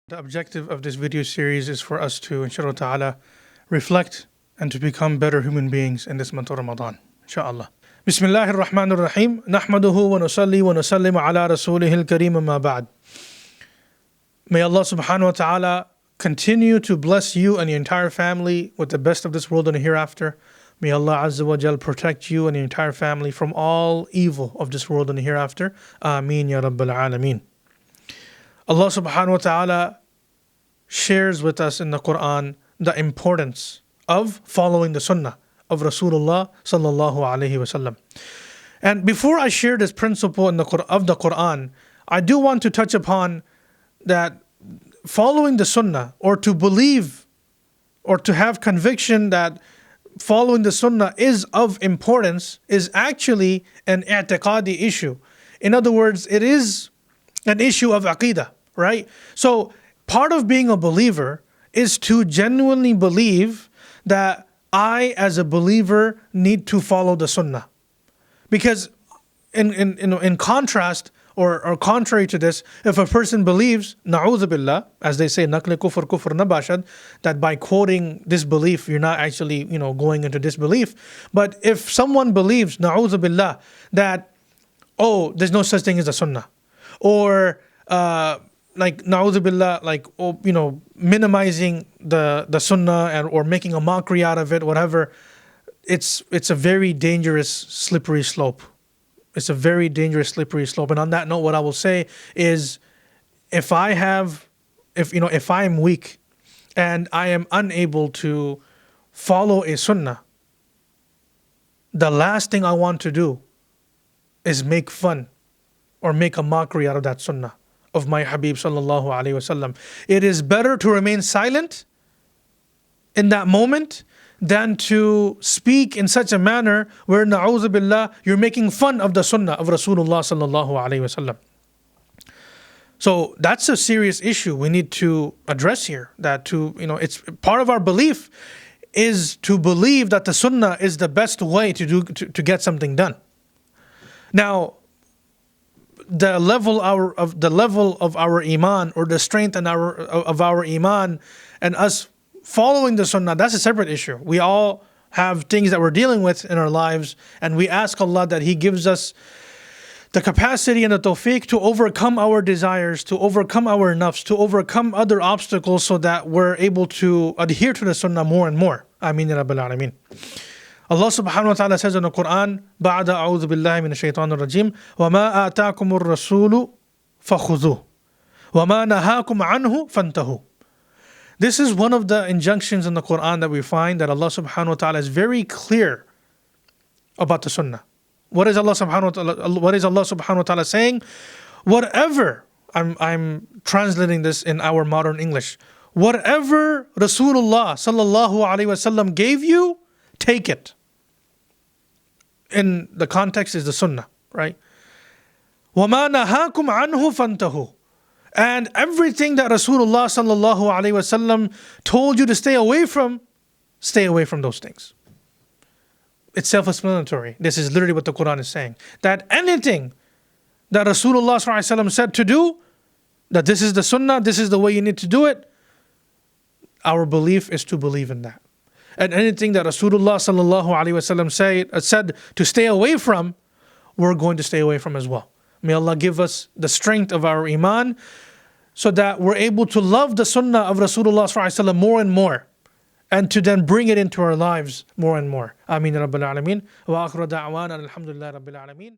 The objective of this video series is for us to, inshallah ta'ala, reflect and to become better human beings in this month of Ramadan, inshallah. Bismillahir Rahmanir Rahim. Nahmaduhu wa nusalli wa nusallim ala rasulihil kareem amma ba'd. May Allah subhanahu wa ta'ala continue to bless you and your entire family with the best of this world and the hereafter. May Allah Azza wa Jal protect you and your entire family from all evil of this world and the hereafter. Ameen ya Rabbil Alameen. Allah subhanahu wa ta'ala shares with us in the Quran the importance of following the Sunnah of Rasulullah sallallahu alaihi wasallam. And before I share this principle of the Quran, I do want to touch upon that following the Sunnah, or to believe or to have conviction that following the Sunnah is of importance, is actually an i'tiqadi issue. In other words, it is an issue of aqidah, right? So part of being a believer is to genuinely believe that I, as a believer, need to follow the Sunnah. Because in contrast, or contrary to this, if a person believes, na'udhu billah, as they say, naqli kufr kufr nabashad, that by quoting this belief, you're not actually, going into disbelief. But if someone believes, na'udhu billah, that, oh, there's no such thing as a Sunnah, or like na'udhu billah, like, minimizing the Sunnah or making a mockery out of it, whatever, it's a very dangerous, slippery slope. It's a very dangerous, slippery slope. And on that note, what I will say is, if I am weak and I am unable to follow a Sunnah, the last thing I want to do is make fun or make a mockery out of that Sunnah of my Habib sallallahu alaihi wasallam. It is better to remain silent in that moment than to speak in such a manner where, na'udhu billah, you're making fun of the Sunnah of Rasulullah sallallahu alaihi wasallam. So that's a serious issue we need to address here. That it's part of our belief is to believe that the Sunnah is the best way to get something done. Now, the level of our iman, or the strength of our iman, and us following the Sunnah, that's a separate issue. We all have things that we're dealing with in our lives, and we ask Allah that He gives us the capacity and the tawfiq to overcome our desires, to overcome our nafs, to overcome other obstacles, so that we're able to adhere to the Sunnah more and more. Ameen ya Rabbil Alameen. Allah subhanahu wa ta'ala says in the Quran, Ba'da a'udhu billahi min ash-shaytanir rajim, وَمَا آتَاكُمُ الرَّسُولُ فَخُذُوهُ وَمَا نَهَاكُمْ عَنْهُ فَانْتَهُوا. This is one of the injunctions in the Quran that we find that Allah subhanahu wa ta'ala is very clear about the Sunnah. What is Allah subhanahu wa ta'ala saying? Whatever, I'm translating this in our modern English, whatever Rasulullah sallallahu alaihi wasallam gave you, take it. In the context is the Sunnah, right? وَمَا نَهَاكُمْ عَنْهُ فَانْتَهُوا. And everything that Rasulullah sallallahu alaihi wasallam told you to stay away from those things. It's self-explanatory. This is literally what the Quran is saying. That anything that Rasulullah sallallahu alaihi wasallam said to do, that this is the Sunnah, this is the way you need to do it, our belief is to believe in that. And anything that Rasulullah sallallahu alaihi wasallam said to stay away from, we're going to stay away from as well. May Allah give us the strength of our iman, so that we're able to love the Sunnah of Rasulullah sallallahu alaihi wasallam more and more, and to then bring it into our lives more and more. Ameen ya Rabbil Alameen. Wa akhiru da'wana alhamdulillah Rabbil Alameen.